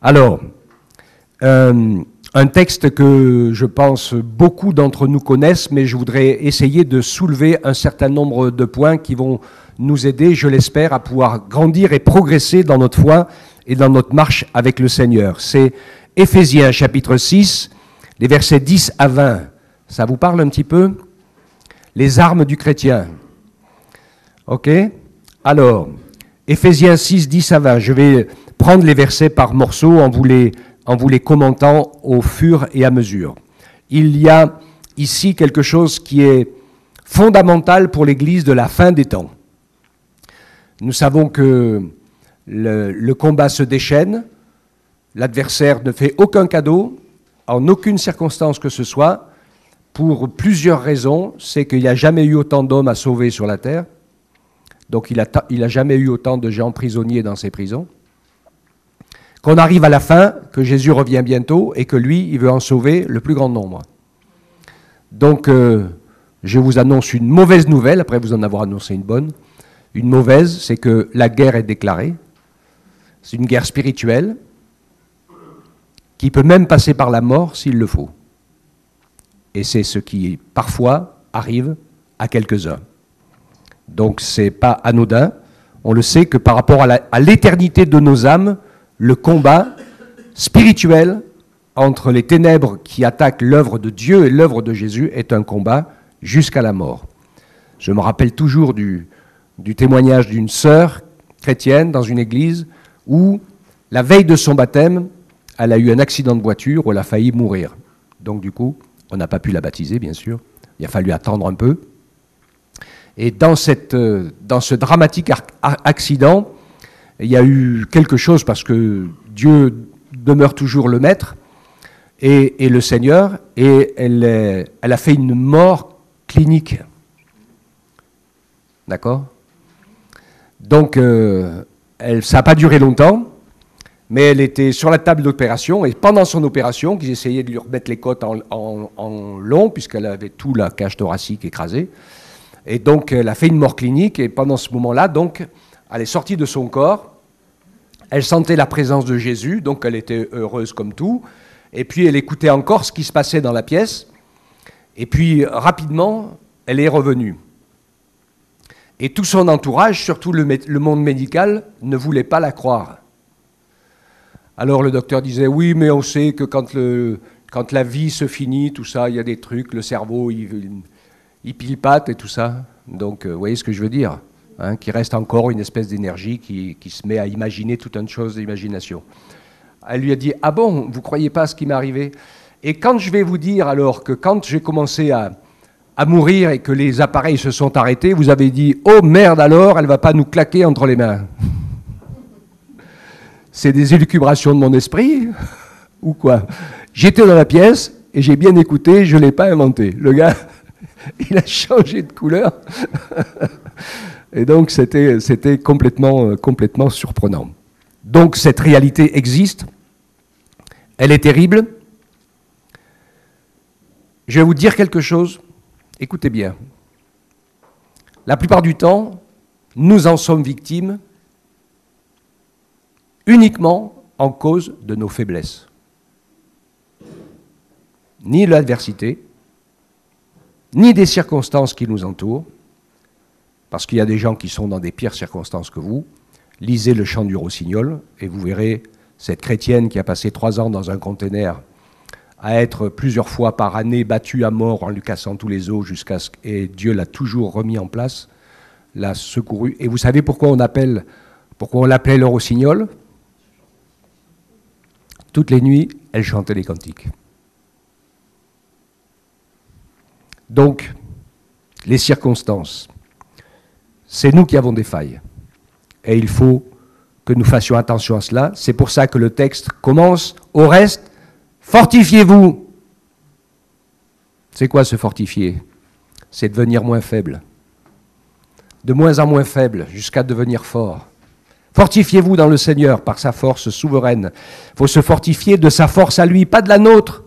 Alors, un texte que je pense beaucoup d'entre nous connaissent, mais je voudrais essayer de soulever un certain nombre de points qui vont nous aider, je l'espère, à pouvoir grandir et progresser dans notre foi et dans notre marche avec le Seigneur. C'est Éphésiens chapitre 6, les versets 10 à 20. Ça vous parle un petit peu? Les armes du chrétien. Ok? Alors, Éphésiens 6, 10 à 20. Je vais prendre les versets par morceaux en vous les commentant au fur et à mesure. Il y a ici quelque chose qui est fondamental pour l'Église de la fin des temps. Nous savons que le combat se déchaîne, l'adversaire ne fait aucun cadeau, en aucune circonstance que ce soit, pour plusieurs raisons. C'est qu'il n'y a jamais eu autant d'hommes à sauver sur la terre, donc il n'a jamais eu autant de gens prisonniers dans ses prisons. Qu'on arrive à la fin, que Jésus revient bientôt et que lui, il veut en sauver le plus grand nombre. Donc, je vous annonce une mauvaise nouvelle, après vous en avoir annoncé une bonne. Une mauvaise, c'est que la guerre est déclarée. C'est une guerre spirituelle qui peut même passer par la mort s'il le faut. Et c'est ce qui, parfois, arrive à quelques-uns. Donc, ce n'est pas anodin. On le sait que par rapport à l'éternité de nos âmes, le combat spirituel entre les ténèbres qui attaquent l'œuvre de Dieu et l'œuvre de Jésus est un combat jusqu'à la mort. Je me rappelle toujours du témoignage d'une sœur chrétienne dans une église où, la veille de son baptême, elle a eu un accident de voiture où elle a failli mourir. Donc du coup, on n'a pas pu la baptiser, bien sûr. Il a fallu attendre un peu. Et dans ce dramatique accident, il y a eu quelque chose parce que Dieu demeure toujours le maître et le Seigneur, et elle a fait une mort clinique. D'accord? Donc, ça n'a pas duré longtemps, mais elle était sur la table d'opération, et pendant son opération, qu'ils essayaient de lui remettre les côtes en long, puisqu'elle avait tout la cage thoracique écrasée, et donc elle a fait une mort clinique, et pendant ce moment-là, donc, elle est sortie de son corps, elle sentait la présence de Jésus, donc elle était heureuse comme tout, et puis elle écoutait encore ce qui se passait dans la pièce, et puis rapidement, elle est revenue. Et tout son entourage, surtout le monde médical, ne voulait pas la croire. Alors le docteur disait, oui, mais on sait que quand la vie se finit, tout ça, il y a des trucs, le cerveau, il pile-pate et tout ça. Donc, vous voyez ce que je veux dire, hein, qu'il reste encore une espèce d'énergie qui se met à imaginer toute une chose d'imagination. Elle lui a dit, ah bon, vous ne croyez pas à ce qui m'est arrivé? Et quand je vais vous dire alors que quand j'ai commencé à mourir et que les appareils se sont arrêtés, vous avez dit, oh merde alors, elle ne va pas nous claquer entre les mains. C'est des élucubrations de mon esprit ou quoi? J'étais dans la pièce et j'ai bien écouté, je ne l'ai pas inventé. Le gars, il a changé de couleur. Et donc, c'était complètement surprenant. Donc, cette réalité existe. Elle est terrible. Je vais vous dire quelque chose. Écoutez bien. La plupart du temps, nous en sommes victimes uniquement en cause de nos faiblesses. Ni l'adversité, ni des circonstances qui nous entourent, parce qu'il y a des gens qui sont dans des pires circonstances que vous. Lisez le chant du rossignol et vous verrez cette chrétienne qui a passé 3 ans dans un container à être plusieurs fois par année battue à mort en lui cassant tous les os et Dieu l'a toujours remis en place, l'a secouru. Et vous savez pourquoi on l'appelait le rossignol? Toutes les nuits, elle chantait les cantiques. Donc, les circonstances, c'est nous qui avons des failles. Et il faut que nous fassions attention à cela. C'est pour ça que le texte commence, au reste, fortifiez-vous. C'est quoi se fortifier? C'est devenir moins faible. De moins en moins faible, jusqu'à devenir fort. Fortifiez-vous dans le Seigneur par sa force souveraine. Il faut se fortifier de sa force à lui, pas de la nôtre.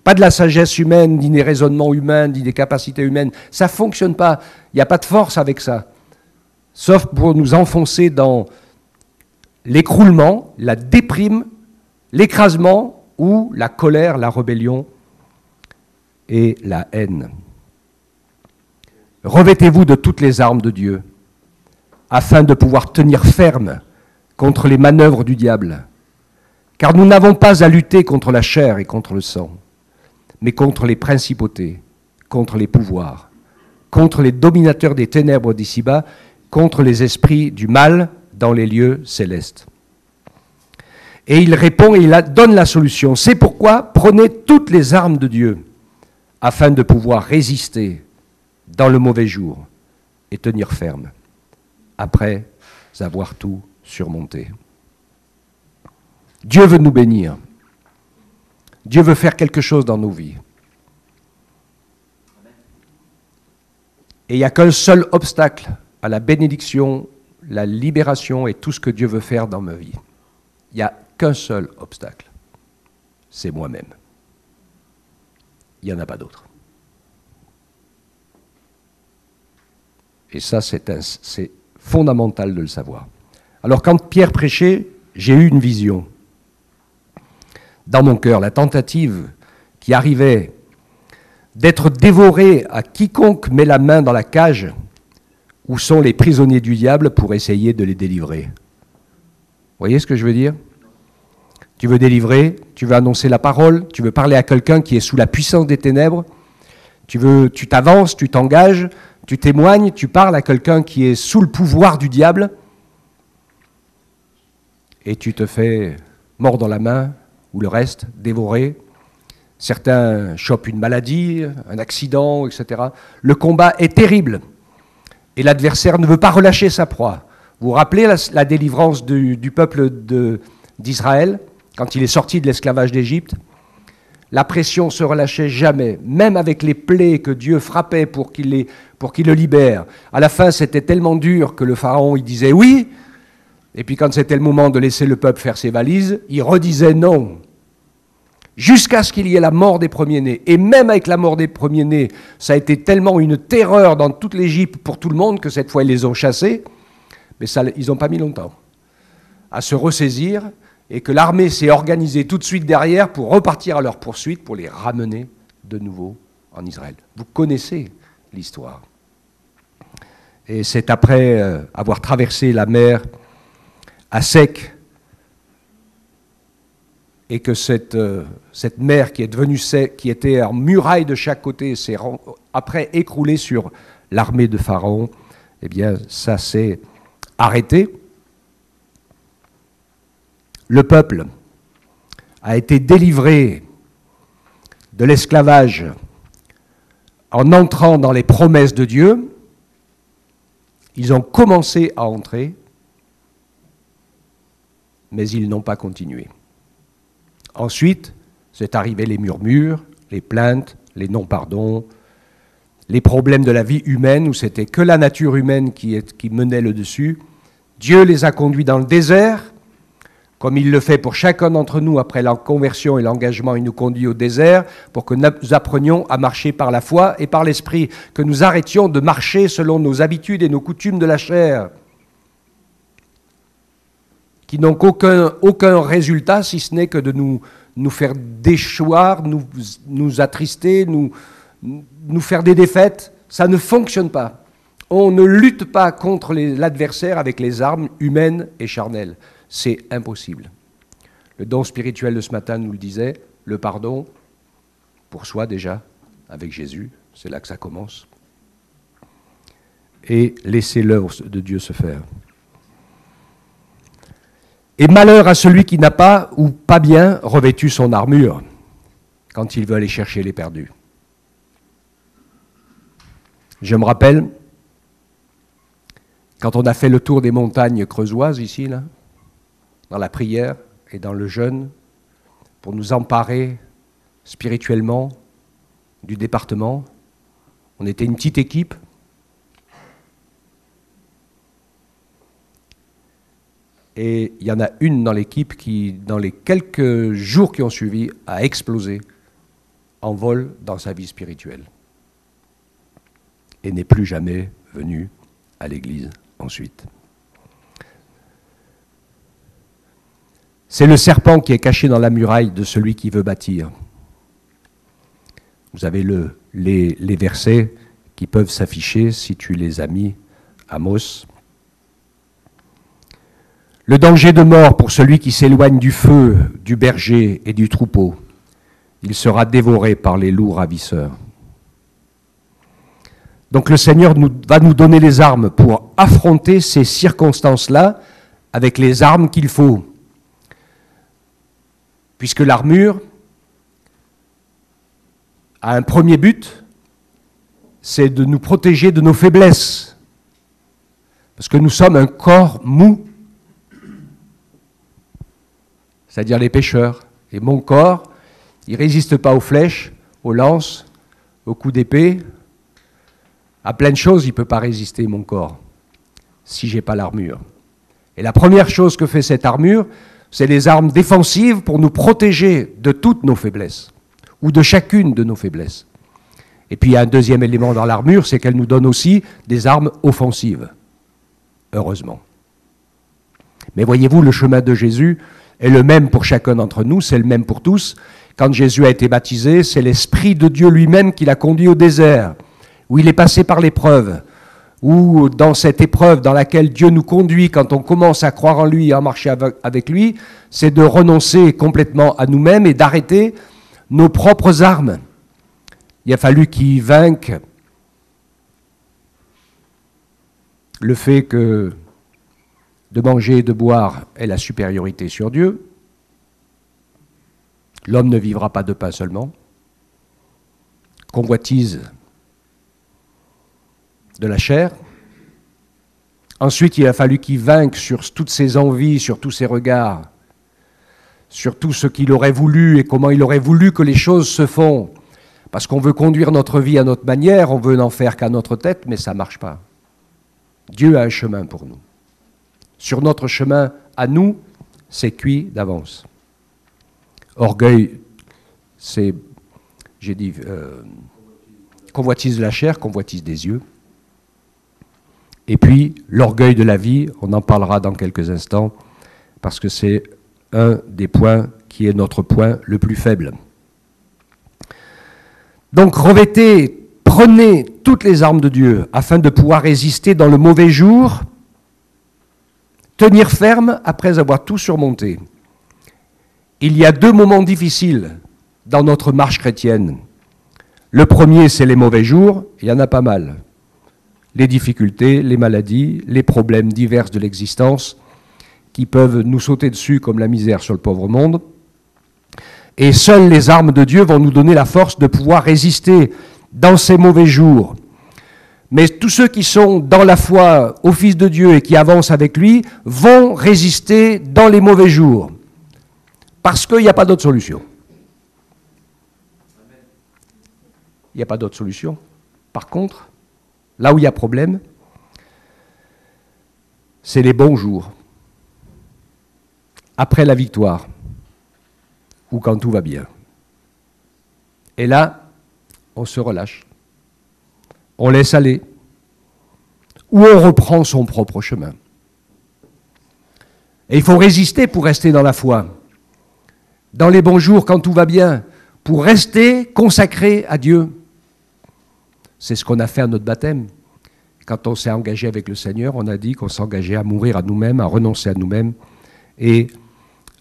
Pas de la sagesse humaine, ni des raisonnements humains, ni des capacités humaines. Ça ne fonctionne pas. Il n'y a pas de force avec ça. Sauf pour nous enfoncer dans l'écroulement, la déprime l'écrasement ou la colère, la rébellion et la haine. Revêtez-vous de toutes les armes de Dieu, afin de pouvoir tenir ferme contre les manœuvres du diable. Car nous n'avons pas à lutter contre la chair et contre le sang, mais contre les principautés, contre les pouvoirs, contre les dominateurs des ténèbres d'ici-bas, contre les esprits du mal dans les lieux célestes. Et il répond et il donne la solution. C'est pourquoi prenez toutes les armes de Dieu, afin de pouvoir résister dans le mauvais jour et tenir ferme, après avoir tout surmonté. Dieu veut nous bénir. Dieu veut faire quelque chose dans nos vies. Et il n'y a qu'un seul obstacle à la bénédiction, la libération et tout ce que Dieu veut faire dans ma vie. Il n'y a qu'un seul obstacle. C'est moi-même. Il n'y en a pas d'autre. Et ça, c'est fondamental de le savoir. Alors, quand Pierre prêchait, j'ai eu une vision. Dans mon cœur, la tentative qui arrivait d'être dévoré à quiconque met la main dans la cage où sont les prisonniers du diable pour essayer de les délivrer. Vous voyez ce que je veux dire? Tu veux délivrer, tu veux annoncer la parole, tu veux parler à quelqu'un qui est sous la puissance des ténèbres, tu t'avances, tu t'engages, tu témoignes, tu parles à quelqu'un qui est sous le pouvoir du diable et tu te fais mort dans la main ou le reste, dévoré. Certains chopent une maladie, un accident, etc. Le combat est terrible et l'adversaire ne veut pas relâcher sa proie. Vous vous rappelez la délivrance du peuple d'Israël quand il est sorti de l'esclavage d'Égypte? La pression ne se relâchait jamais, même avec les plaies que Dieu frappait pour qu'il le libère. À la fin, c'était tellement dur que le pharaon il disait oui, et puis quand c'était le moment de laisser le peuple faire ses valises, il redisait non. Jusqu'à ce qu'il y ait la mort des premiers-nés. Et même avec la mort des premiers-nés, ça a été tellement une terreur dans toute l'Égypte pour tout le monde que cette fois ils les ont chassés, mais ça, ils n'ont pas mis longtemps à se ressaisir et que l'armée s'est organisée tout de suite derrière pour repartir à leur poursuite, pour les ramener de nouveau en Israël. Vous connaissez l'histoire. Et c'est après avoir traversé la mer à sec et que cette mer qui est devenue sec, qui était en muraille de chaque côté, s'est après écroulée sur l'armée de Pharaon, eh bien ça s'est arrêté. Le peuple a été délivré de l'esclavage en entrant dans les promesses de Dieu. Ils ont commencé à entrer, mais ils n'ont pas continué. Ensuite, c'est arrivé les murmures, les plaintes, les non-pardons, les problèmes de la vie humaine, où c'était que la nature humaine qui menait le dessus. Dieu les a conduits dans le désert, comme il le fait pour chacun d'entre nous après la conversion et l'engagement, il nous conduit au désert pour que nous apprenions à marcher par la foi et par l'esprit, que nous arrêtions de marcher selon nos habitudes et nos coutumes de la chair, qui n'ont aucun résultat, si ce n'est que de nous faire déchoir, nous attrister, nous faire des défaites. Ça ne fonctionne pas. On ne lutte pas contre l'adversaire avec les armes humaines et charnelles. C'est impossible. Le don spirituel de ce matin nous le disait, le pardon, pour soi déjà, avec Jésus, c'est là que ça commence. Et laisser l'œuvre de Dieu se faire. Et malheur à celui qui n'a pas, ou pas bien, revêtu son armure, quand il veut aller chercher les perdus. Je me rappelle, quand on a fait le tour des montagnes creusoises, ici, là, dans la prière et dans le jeûne, pour nous emparer spirituellement du département. On était une petite équipe. Et il y en a une dans l'équipe qui, dans les quelques jours qui ont suivi, a explosé en vol dans sa vie spirituelle. Et n'est plus jamais venue à l'église ensuite. C'est le serpent qui est caché dans la muraille de celui qui veut bâtir. Vous avez les versets qui peuvent s'afficher si tu les as mis, Amos. Le danger de mort pour celui qui s'éloigne du feu, du berger et du troupeau. Il sera dévoré par les loups ravisseurs. Donc le Seigneur va nous donner les armes pour affronter ces circonstances-là avec les armes qu'il faut. Puisque l'armure a un premier but, c'est de nous protéger de nos faiblesses. Parce que nous sommes un corps mou, c'est-à-dire les pécheurs. Et mon corps, il ne résiste pas aux flèches, aux lances, aux coups d'épée. À plein de choses, il ne peut pas résister, mon corps, si je n'ai pas l'armure. Et la première chose que fait cette armure, c'est les armes défensives pour nous protéger de toutes nos faiblesses, ou de chacune de nos faiblesses. Et puis il y a un deuxième élément dans l'armure, c'est qu'elle nous donne aussi des armes offensives, heureusement. Mais voyez-vous, le chemin de Jésus est le même pour chacun d'entre nous, c'est le même pour tous. Quand Jésus a été baptisé, c'est l'Esprit de Dieu lui-même qui l'a conduit au désert, où il est passé par l'épreuve, ou dans cette épreuve dans laquelle Dieu nous conduit quand on commence à croire en lui et à marcher avec lui, c'est de renoncer complètement à nous-mêmes et d'arrêter nos propres armes. Il a fallu qu'il vainque le fait que de manger et de boire est la supériorité sur Dieu. L'homme ne vivra pas de pain seulement. Convoitise de la chair. Ensuite, il a fallu qu'il vainque sur toutes ses envies, sur tous ses regards, sur tout ce qu'il aurait voulu et comment il aurait voulu que les choses se font. Parce qu'on veut conduire notre vie à notre manière, on veut n'en faire qu'à notre tête, mais ça ne marche pas. Dieu a un chemin pour nous. Sur notre chemin à nous, c'est cuit d'avance. Orgueil, c'est, j'ai dit, convoitise de la chair, convoitise des yeux. Et puis, l'orgueil de la vie, on en parlera dans quelques instants, parce que c'est un des points qui est notre point le plus faible. Donc, revêtez, prenez toutes les armes de Dieu afin de pouvoir résister dans le mauvais jour, tenir ferme après avoir tout surmonté. Il y a deux moments difficiles dans notre marche chrétienne. Le premier, c'est les mauvais jours, il y en a pas mal. Les difficultés, les maladies, les problèmes divers de l'existence qui peuvent nous sauter dessus comme la misère sur le pauvre monde. Et seules les armes de Dieu vont nous donner la force de pouvoir résister dans ces mauvais jours. Mais tous ceux qui sont dans la foi au Fils de Dieu et qui avancent avec lui vont résister dans les mauvais jours. Parce qu'il n'y a pas d'autre solution. Il n'y a pas d'autre solution. Par contre, là où il y a problème, c'est les bons jours. Après la victoire, ou quand tout va bien. Et là, on se relâche. On laisse aller. Ou on reprend son propre chemin. Et il faut résister pour rester dans la foi. Dans les bons jours, quand tout va bien, pour rester consacré à Dieu. C'est ce qu'on a fait à notre baptême. Quand on s'est engagé avec le Seigneur, on a dit qu'on s'engageait à mourir à nous-mêmes, à renoncer à nous-mêmes et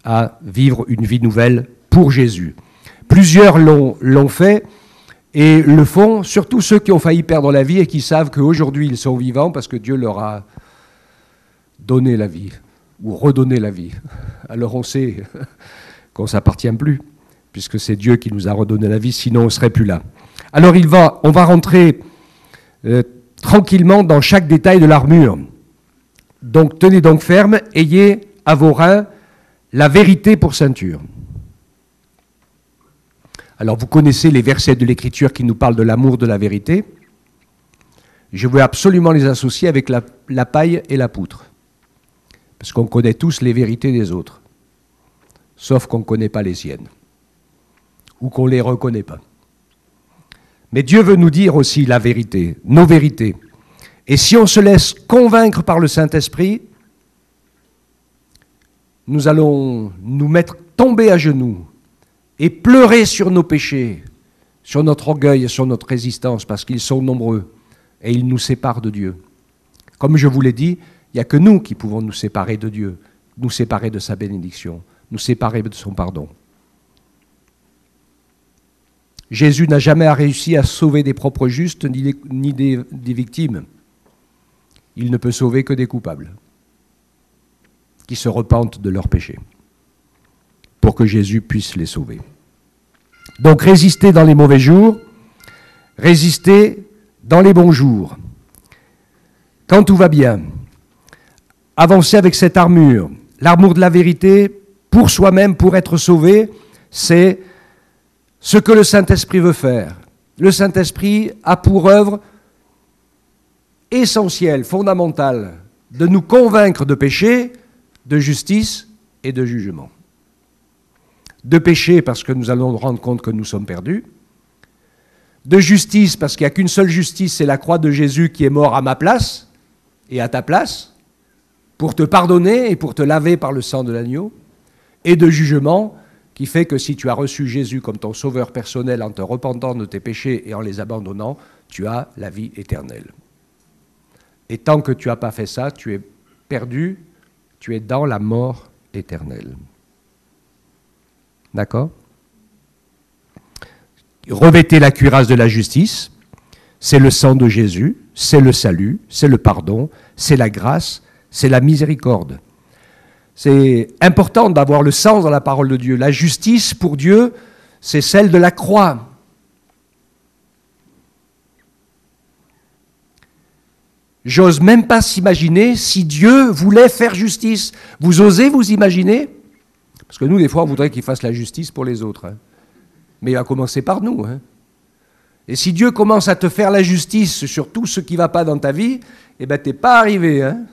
à vivre une vie nouvelle pour Jésus. Plusieurs l'ont fait et le font, surtout ceux qui ont failli perdre la vie et qui savent qu'aujourd'hui ils sont vivants parce que Dieu leur a donné la vie ou redonné la vie. Alors on sait qu'on ne s'appartient plus, puisque c'est Dieu qui nous a redonné la vie, sinon on ne serait plus là. Alors on va rentrer tranquillement dans chaque détail de l'armure. Donc tenez donc ferme, ayez à vos reins la vérité pour ceinture. Alors vous connaissez les versets de l'Écriture qui nous parlent de l'amour de la vérité. Je veux absolument les associer avec la paille et la poutre. Parce qu'on connaît tous les vérités des autres. Sauf qu'on ne connaît pas les siennes. Ou qu'on ne les reconnaît pas. Mais Dieu veut nous dire aussi la vérité, nos vérités. Et si on se laisse convaincre par le Saint-Esprit, nous allons nous mettre tomber à genoux et pleurer sur nos péchés, sur notre orgueil et sur notre résistance, parce qu'ils sont nombreux et ils nous séparent de Dieu. Comme je vous l'ai dit, il n'y a que nous qui pouvons nous séparer de Dieu, nous séparer de sa bénédiction, nous séparer de son pardon. Jésus n'a jamais réussi à sauver des propres justes ni des victimes. Il ne peut sauver que des coupables qui se repentent de leurs péchés pour que Jésus puisse les sauver. Donc résistez dans les mauvais jours, résistez dans les bons jours. Quand tout va bien, avancez avec cette armure. L'armure de la vérité, pour soi-même, pour être sauvé, c'est ce que le Saint-Esprit veut faire. Le Saint-Esprit a pour œuvre essentielle, fondamentale, de nous convaincre de péché, de justice et de jugement. De péché parce que nous allons nous rendre compte que nous sommes perdus. De justice parce qu'il n'y a qu'une seule justice, c'est la croix de Jésus qui est mort à ma place et à ta place, pour te pardonner et pour te laver par le sang de l'agneau. Et de jugement qui fait que si tu as reçu Jésus comme ton sauveur personnel en te repentant de tes péchés et en les abandonnant, tu as la vie éternelle. Et tant que tu n'as pas fait ça, tu es perdu, tu es dans la mort éternelle. D'accord ? Revêtez la cuirasse de la justice, c'est le sang de Jésus, c'est le salut, c'est le pardon, c'est la grâce, c'est la miséricorde. C'est important d'avoir le sens dans la parole de Dieu. La justice, pour Dieu, c'est celle de la croix. J'ose même pas s'imaginer si Dieu voulait faire justice. Vous osez vous imaginer ? Parce que nous, des fois, on voudrait qu'il fasse la justice pour les autres. Hein. Mais il va commencer par nous. Hein. Et si Dieu commence à te faire la justice sur tout ce qui ne va pas dans ta vie, eh bien, tu n'es pas arrivé. Hein.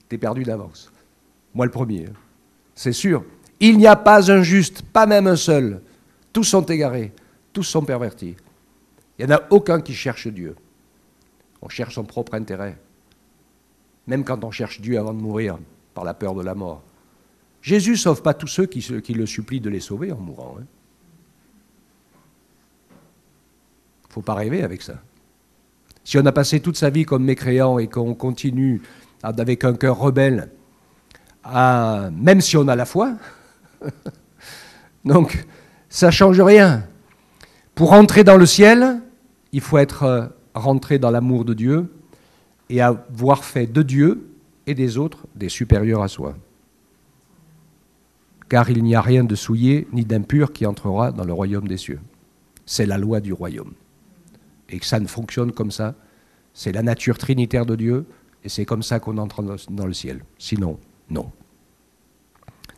Tu es perdu d'avance. Moi, le premier. Hein. C'est sûr. Il n'y a pas un juste, pas même un seul. Tous sont égarés. Tous sont pervertis. Il n'y en a aucun qui cherche Dieu. On cherche son propre intérêt. Même quand on cherche Dieu avant de mourir, par la peur de la mort. Jésus ne sauve pas tous ceux qui le supplient de les sauver en mourant. Il ne faut pas rêver avec ça. Si on a passé toute sa vie comme mécréant et qu'on continue avec un cœur rebelle, même si on a la foi, donc ça ne change rien. Pour entrer dans le ciel, il faut être rentré dans l'amour de Dieu et avoir fait de Dieu et des autres des supérieurs à soi. Car il n'y a rien de souillé ni d'impur qui entrera dans le royaume des cieux. C'est la loi du royaume. Et que ça ne fonctionne comme ça, c'est la nature trinitaire de Dieu, et c'est comme ça qu'on entre dans le ciel. Sinon, non.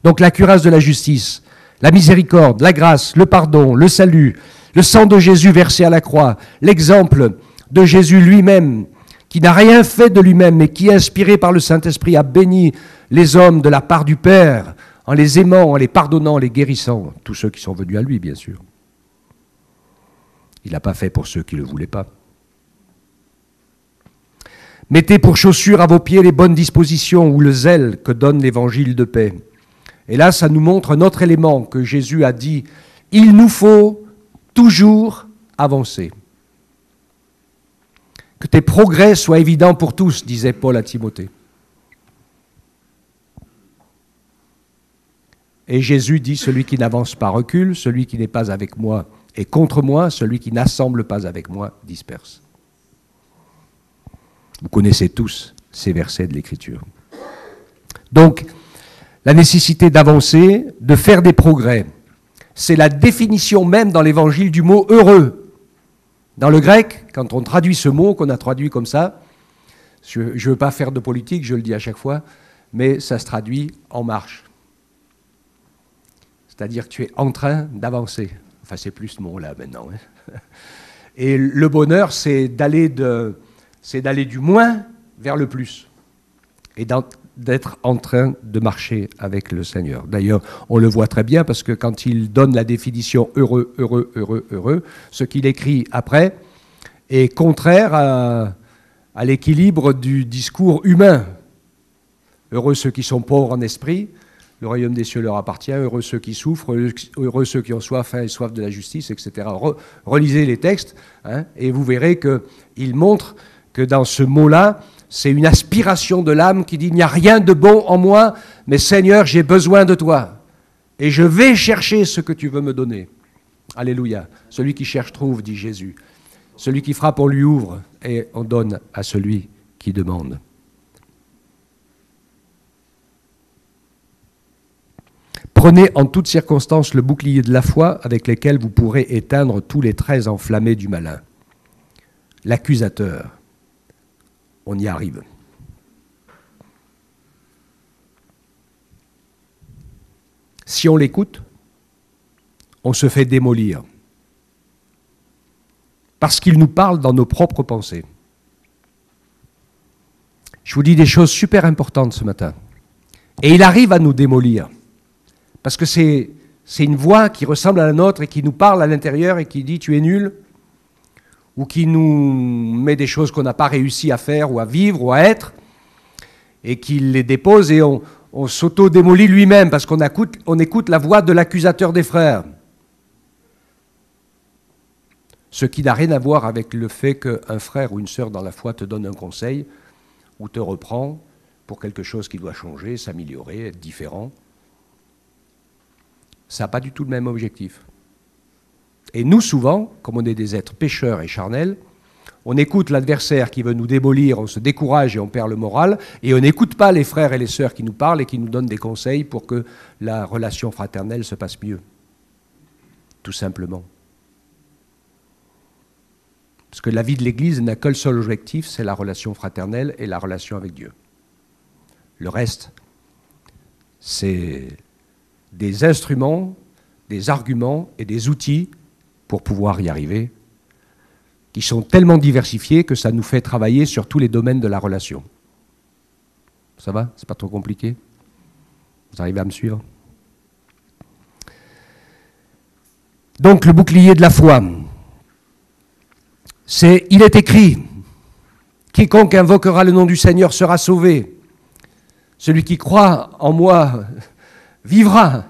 Donc la cuirasse de la justice, la miséricorde, la grâce, le pardon, le salut, le sang de Jésus versé à la croix, l'exemple de Jésus lui-même, qui n'a rien fait de lui-même, mais qui, inspiré par le Saint-Esprit, a béni les hommes de la part du Père, en les aimant, en les pardonnant, en les guérissant, tous ceux qui sont venus à lui, bien sûr. Il n'a pas fait pour ceux qui ne le voulaient pas. Mettez pour chaussures à vos pieds les bonnes dispositions ou le zèle que donne l'évangile de paix. Et là, ça nous montre un autre élément que Jésus a dit. Il nous faut toujours avancer. Que tes progrès soient évidents pour tous, disait Paul à Timothée. Et Jésus dit, celui qui n'avance pas recule, celui qui n'est pas avec moi est contre moi, celui qui n'assemble pas avec moi disperse. Vous connaissez tous ces versets de l'Écriture. Donc, la nécessité d'avancer, de faire des progrès, c'est la définition même dans l'Évangile du mot « heureux ». Dans le grec, quand on traduit ce mot, qu'on a traduit comme ça, je ne veux pas faire de politique, je le dis à chaque fois, mais ça se traduit en marche. C'est-à-dire que tu es en train d'avancer. Enfin, c'est plus ce mot-là maintenant. Hein. Et le bonheur, c'est d'aller du moins vers le plus. Et d'être en train de marcher avec le Seigneur. D'ailleurs, on le voit très bien parce que quand il donne la définition heureux, heureux, heureux, heureux, ce qu'il écrit après est contraire à l'équilibre du discours humain. Heureux ceux qui sont pauvres en esprit, le royaume des cieux leur appartient. Heureux ceux qui souffrent, heureux ceux qui ont soif, et soif de la justice, etc. Relisez les textes, hein, et vous verrez qu'il montre que dans ce mot-là, c'est une aspiration de l'âme qui dit « Il n'y a rien de bon en moi, mais Seigneur, j'ai besoin de toi. Et je vais chercher ce que tu veux me donner. » Alléluia. Celui qui cherche trouve, dit Jésus. Celui qui frappe, on lui ouvre, et on donne à celui qui demande. Prenez en toutes circonstances le bouclier de la foi avec lequel vous pourrez éteindre tous les traits enflammés du malin. L'accusateur. On y arrive. Si on l'écoute, on se fait démolir. Parce qu'il nous parle dans nos propres pensées. Je vous dis des choses super importantes ce matin. Et il arrive à nous démolir. Parce que c'est une voix qui ressemble à la nôtre et qui nous parle à l'intérieur et qui dit « tu es nul » ou qui nous met des choses qu'on n'a pas réussi à faire ou à vivre ou à être et qui les dépose et on s'auto-démolit lui-même parce qu'on écoute la voix de l'accusateur des frères. Ce qui n'a rien à voir avec le fait qu'un frère ou une sœur dans la foi te donne un conseil ou te reprend pour quelque chose qui doit changer, s'améliorer, être différent. Ça n'a pas du tout le même objectif. Et nous, souvent, comme on est des êtres pécheurs et charnels, on écoute l'adversaire qui veut nous démolir, on se décourage et on perd le moral, et on n'écoute pas les frères et les sœurs qui nous parlent et qui nous donnent des conseils pour que la relation fraternelle se passe mieux. Tout simplement. Parce que la vie de l'Église n'a qu'un seul objectif, c'est la relation fraternelle et la relation avec Dieu. Le reste, c'est des instruments, des arguments et des outils pour pouvoir y arriver, qui sont tellement diversifiés que ça nous fait travailler sur tous les domaines de la relation. Ça va? C'est pas trop compliqué? Vous arrivez à me suivre? Donc, le bouclier de la foi, c'est « Il est écrit, quiconque invoquera le nom du Seigneur sera sauvé. Celui qui croit en moi vivra.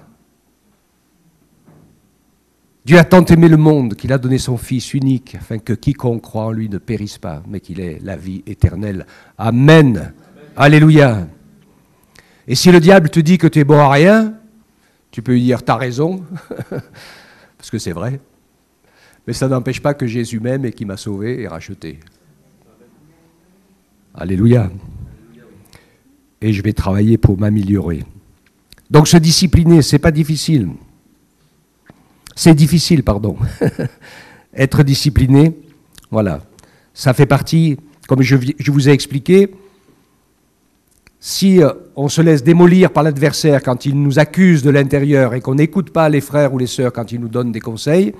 Dieu a tant aimé le monde qu'il a donné son Fils unique, afin que quiconque croit en lui ne périsse pas, mais qu'il ait la vie éternelle. Amen. Amen. Alléluia. Et si le diable te dit que tu es bon à rien, tu peux lui dire « t'as raison », parce que c'est vrai. Mais ça n'empêche pas que Jésus m'aime et qui m'a sauvé et racheté. Alléluia. Et je vais travailler pour m'améliorer. Donc se discipliner, c'est pas difficile. C'est difficile, pardon. Être discipliné, voilà. Ça fait partie, comme je vous ai expliqué, si on se laisse démolir par l'adversaire quand il nous accuse de l'intérieur et qu'on n'écoute pas les frères ou les sœurs quand ils nous donnent des conseils,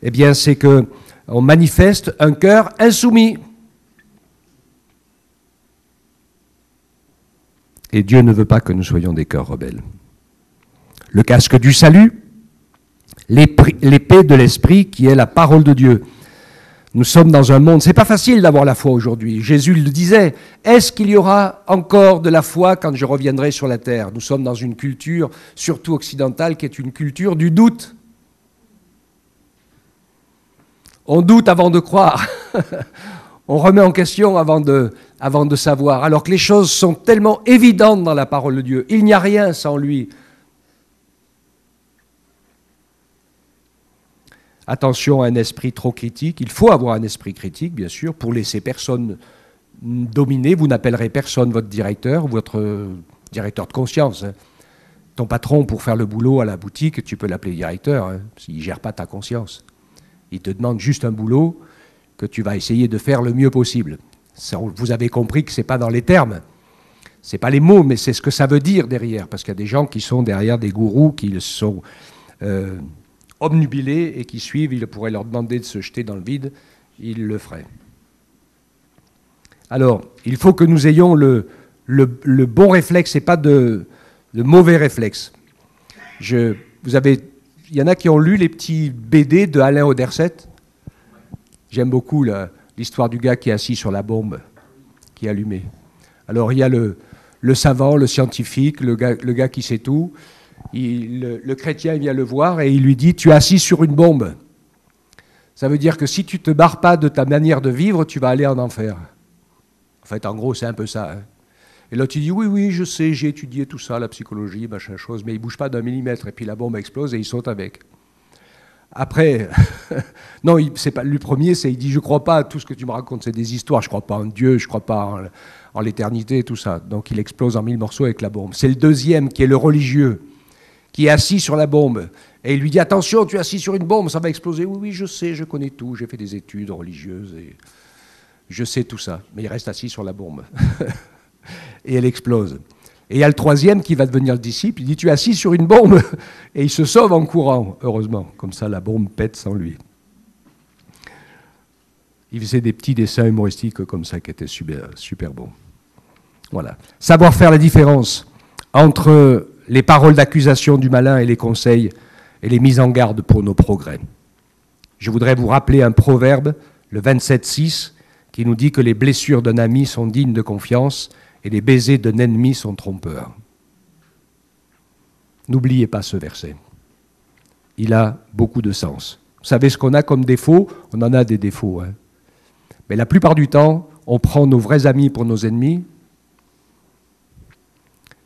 eh bien c'est qu'on manifeste un cœur insoumis. Et Dieu ne veut pas que nous soyons des cœurs rebelles. Le casque du salut, l'épée de l'esprit qui est la parole de Dieu. Nous sommes dans un monde, c'est pas facile d'avoir la foi aujourd'hui. Jésus le disait, est-ce qu'il y aura encore de la foi quand je reviendrai sur la terre? Nous sommes dans une culture, surtout occidentale, qui est une culture du doute. On doute avant de croire. On remet en question avant de savoir, alors que les choses sont tellement évidentes dans la parole de Dieu. Il n'y a rien sans lui. Attention à un esprit trop critique. Il faut avoir un esprit critique, bien sûr, pour laisser personne dominer. Vous n'appellerez personne votre directeur de conscience. Hein. Ton patron, pour faire le boulot à la boutique, tu peux l'appeler directeur, hein, s'il ne gère pas ta conscience. Il te demande juste un boulot que tu vas essayer de faire le mieux possible. Ça, vous avez compris que ce n'est pas dans les termes. Ce n'est pas les mots, mais c'est ce que ça veut dire derrière. Parce qu'il y a des gens qui sont derrière des gourous, qui sont obnubilés et qui suivent. Il pourrait leur demander de se jeter dans le vide. Ils le feraient. Alors, il faut que nous ayons le bon réflexe et pas de mauvais réflexe. Il y en a qui ont lu les petits BD de Alain Auderset. J'aime beaucoup l'histoire du gars qui est assis sur la bombe, qui est allumée. Alors il y a le le savant, le scientifique, le gars qui sait tout. Le chrétien vient le voir et il lui dit « Tu es assis sur une bombe ». Ça veut dire que si tu ne te barres pas de ta manière de vivre, tu vas aller en enfer. En fait, en gros, c'est un peu ça. Hein. Et là, tu dis « Oui, oui, je sais, j'ai étudié tout ça, la psychologie, machin chose, mais il ne bouge pas d'un millimètre. » Et puis la bombe explose et il saute avec. Après, non, c'est pas le premier, il dit « Je ne crois pas à tout ce que tu me racontes, c'est des histoires, je ne crois pas en Dieu, je ne crois pas en l'éternité, et tout ça. » Donc il explose en 1000 morceaux avec la bombe. C'est le deuxième qui est le religieux, qui est assis sur la bombe. Et il lui dit « Attention, tu es assis sur une bombe, ça va exploser. » « Oui, oui, je sais, je connais tout, j'ai fait des études religieuses et je sais tout ça. » Mais il reste assis sur la bombe. Et elle explose. Et il y a le troisième qui va devenir le disciple, il dit « Tu es assis sur une bombe !» Et il se sauve en courant, heureusement. Comme ça, la bombe pète sans lui. Il faisait des petits dessins humoristiques comme ça qui étaient super, super bons. Voilà. Savoir faire la différence entre les paroles d'accusation du malin et les conseils et les mises en garde pour nos progrès. Je voudrais vous rappeler un proverbe, le 27,6, qui nous dit que les blessures d'un ami sont dignes de confiance et les baisers d'un ennemi sont trompeurs. N'oubliez pas ce verset. Il a beaucoup de sens. Vous savez ce qu'on a comme défaut? On en a des défauts. Hein. Mais la plupart du temps, on prend nos vrais amis pour nos ennemis.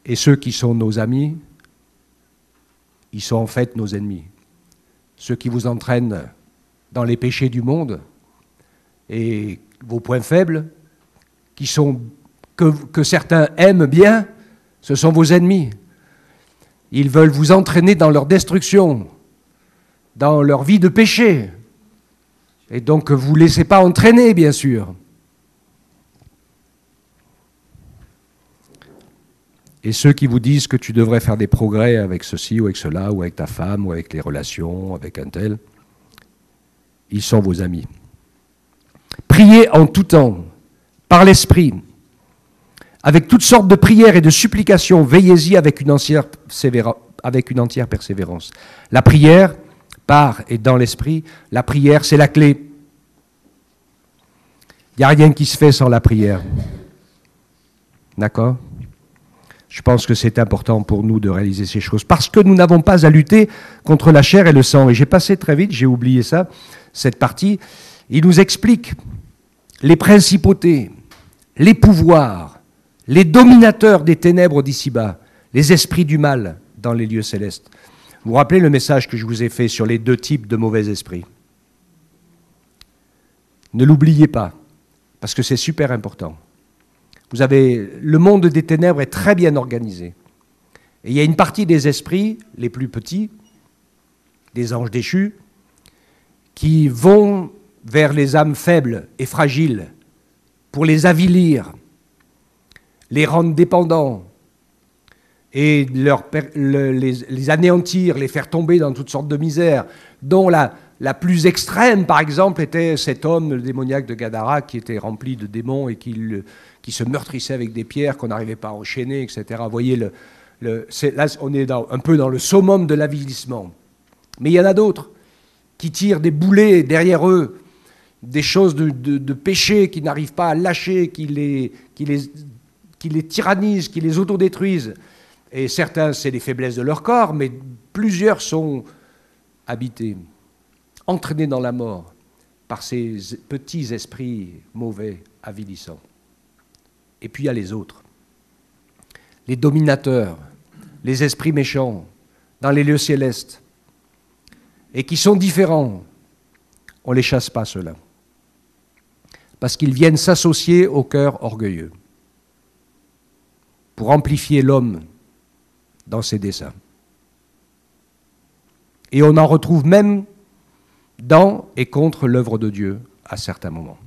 Et ceux qui sont nos amis, ils sont en fait nos ennemis. Ceux qui vous entraînent dans les péchés du monde et vos points faibles, que certains aiment bien, ce sont vos ennemis. Ils veulent vous entraîner dans leur destruction, dans leur vie de péché. Et donc, vous ne laissez pas entraîner, bien sûr. Et ceux qui vous disent que tu devrais faire des progrès avec ceci ou avec cela, ou avec ta femme, ou avec les relations, avec un tel, ils sont vos amis. Priez en tout temps, par l'Esprit, avec toutes sortes de prières et de supplications, veillez-y avec une entière persévérance. La prière, par et dans l'Esprit, la prière, c'est la clé. Il n'y a rien qui se fait sans la prière. D'accord ? Je pense que c'est important pour nous de réaliser ces choses, parce que nous n'avons pas à lutter contre la chair et le sang. Et j'ai passé très vite, j'ai oublié ça, cette partie. Il nous explique les principautés, les pouvoirs, les dominateurs des ténèbres d'ici-bas, les esprits du mal dans les lieux célestes. Vous vous rappelez le message que je vous ai fait sur les deux types de mauvais esprits? Ne l'oubliez pas, parce que c'est super important. Vous avez, le monde des ténèbres est très bien organisé. Et il y a une partie des esprits, les plus petits, des anges déchus, qui vont vers les âmes faibles et fragiles pour les avilir, les rendre dépendants et les anéantir, les faire tomber dans toutes sortes de misères, dont la plus extrême, par exemple, était cet homme, le démoniaque de Gadara, qui était rempli de démons et qui se meurtrissait avec des pierres qu'on n'arrivait pas à enchaîner, etc. Vous voyez, là, on est un peu dans le summum de l'avilissement. Mais il y en a d'autres qui tirent des boulets derrière eux, des choses de péché qui n'arrivent pas à lâcher, qui les tyrannisent, qui les autodétruisent. Et certains, c'est les faiblesses de leur corps, mais plusieurs sont habités, entraînés dans la mort par ces petits esprits mauvais, avilissants. Et puis il y a les autres, les dominateurs, les esprits méchants dans les lieux célestes, et qui sont différents. On ne les chasse pas, ceux-là, parce qu'ils viennent s'associer au cœur orgueilleux pour amplifier l'homme dans ses desseins. Et on en retrouve même dans et contre l'œuvre de Dieu à certains moments.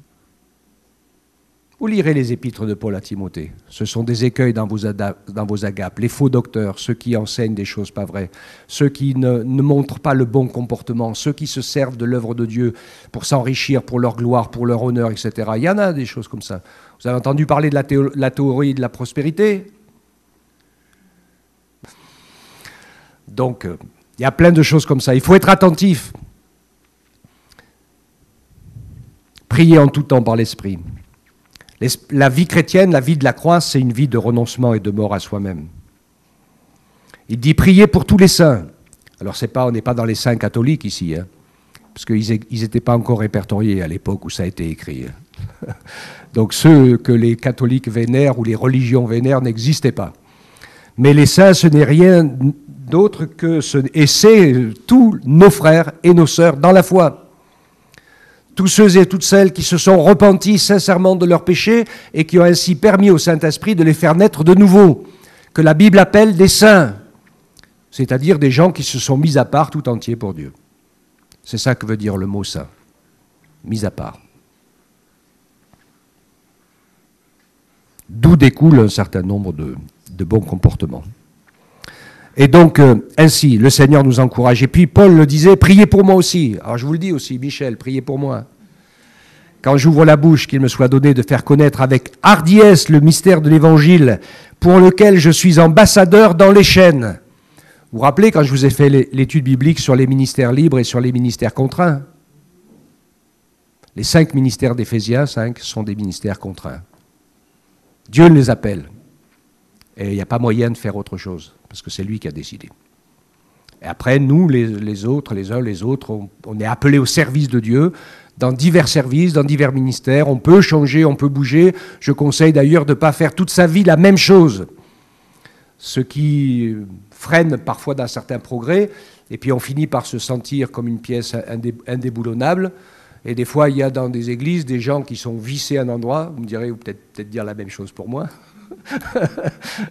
Vous lirez les épîtres de Paul à Timothée. Ce sont des écueils dans vos agapes, les faux docteurs, ceux qui enseignent des choses pas vraies, ceux qui ne montrent pas le bon comportement, ceux qui se servent de l'œuvre de Dieu pour s'enrichir, pour leur gloire, pour leur honneur, etc. Il y en a des choses comme ça. Vous avez entendu parler de la théorie de la prospérité? Donc, il y a plein de choses comme ça. Il faut être attentif. Priez en tout temps par l'Esprit. La vie chrétienne, la vie de la croix, c'est une vie de renoncement et de mort à soi-même. Il dit priez pour tous les saints. Alors on n'est pas dans les saints catholiques ici, hein, parce qu'ils n'étaient pas encore répertoriés à l'époque où ça a été écrit. Donc ceux que les catholiques vénèrent ou les religions vénèrent n'existaient pas. Mais les saints, ce n'est rien d'autre que et c'est tous nos frères et nos sœurs dans la foi. Tous ceux et toutes celles qui se sont repentis sincèrement de leurs péchés et qui ont ainsi permis au Saint-Esprit de les faire naître de nouveau, que la Bible appelle des saints, c'est-à-dire des gens qui se sont mis à part tout entier pour Dieu. C'est ça que veut dire le mot saint, mis à part. D'où découle un certain nombre de bons comportements. Et donc, ainsi, le Seigneur nous encourage. Et puis, Paul le disait, priez pour moi aussi. Alors, je vous le dis aussi, Michel, priez pour moi. Quand j'ouvre la bouche, qu'il me soit donné de faire connaître avec hardiesse le mystère de l'Évangile, pour lequel je suis ambassadeur dans les chaînes. Vous vous rappelez quand je vous ai fait l'étude biblique sur les ministères libres et sur les ministères contraints? Les 5 ministères d'Éphésiens, 5, sont des ministères contraints. Dieu les appelle. Et il n'y a pas moyen de faire autre chose, parce que c'est lui qui a décidé. Et après, nous, les autres, les uns, les autres, on est appelés au service de Dieu, dans divers services, dans divers ministères. On peut changer, on peut bouger. Je conseille d'ailleurs de ne pas faire toute sa vie la même chose. Ce qui freine parfois d'un certain progrès, et puis on finit par se sentir comme une pièce indéboulonnable. Et des fois, il y a dans des églises des gens qui sont vissés à un endroit. Vous me direz, vous peut-être dire la même chose pour moi.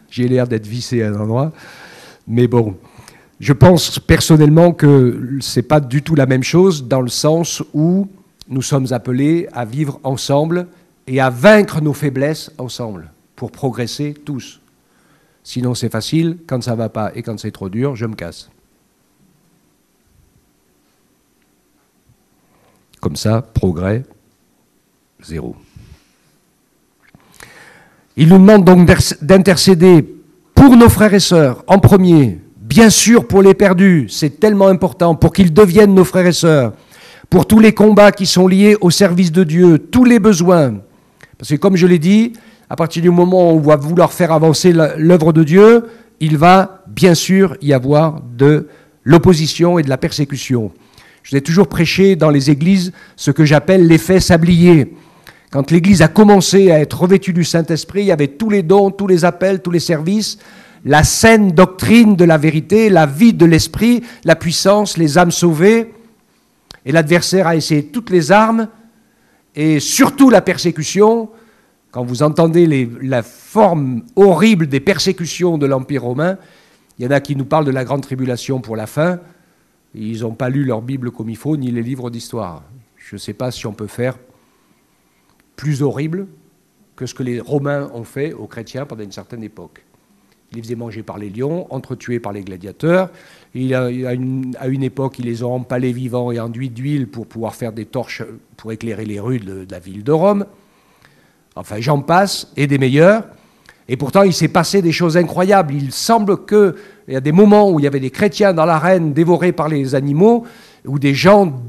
J'ai l'air d'être vissé à un endroit. Mais bon, je pense personnellement que ce n'est pas du tout la même chose dans le sens où nous sommes appelés à vivre ensemble et à vaincre nos faiblesses ensemble pour progresser tous. Sinon, c'est facile. Quand ça ne va pas et quand c'est trop dur, je me casse. Comme ça, progrès, zéro. Il nous demande donc d'intercéder pour nos frères et sœurs, en premier, bien sûr pour les perdus, c'est tellement important, pour qu'ils deviennent nos frères et sœurs, pour tous les combats qui sont liés au service de Dieu, tous les besoins. Parce que comme je l'ai dit, à partir du moment où on va vouloir faire avancer l'œuvre de Dieu, il va bien sûr y avoir de l'opposition et de la persécution. Je vous ai toujours prêché dans les églises ce que j'appelle l'effet sablier. Quand l'Église a commencé à être revêtue du Saint-Esprit, il y avait tous les dons, tous les appels, tous les services, la saine doctrine de la vérité, la vie de l'Esprit, la puissance, les âmes sauvées. Et l'adversaire a essayé toutes les armes, et surtout la persécution. Quand vous entendez la forme horrible des persécutions de l'Empire romain, il y en a qui nous parlent de la grande tribulation pour la fin. Ils n'ont pas lu leur Bible comme il faut, ni les livres d'histoire. Je ne sais pas si on peut faire plus horrible que ce que les Romains ont fait aux chrétiens pendant une certaine époque. Ils les faisaient manger par les lions, entretués par les gladiateurs. À une époque, ils les ont empalés vivants et enduits d'huile pour pouvoir faire des torches pour éclairer les rues de la ville de Rome. Enfin, j'en passe, et des meilleurs. Et pourtant, il s'est passé des choses incroyables. Il semble qu'il y a des moments où il y avait des chrétiens dans l'arène dévorés par les animaux, où des gens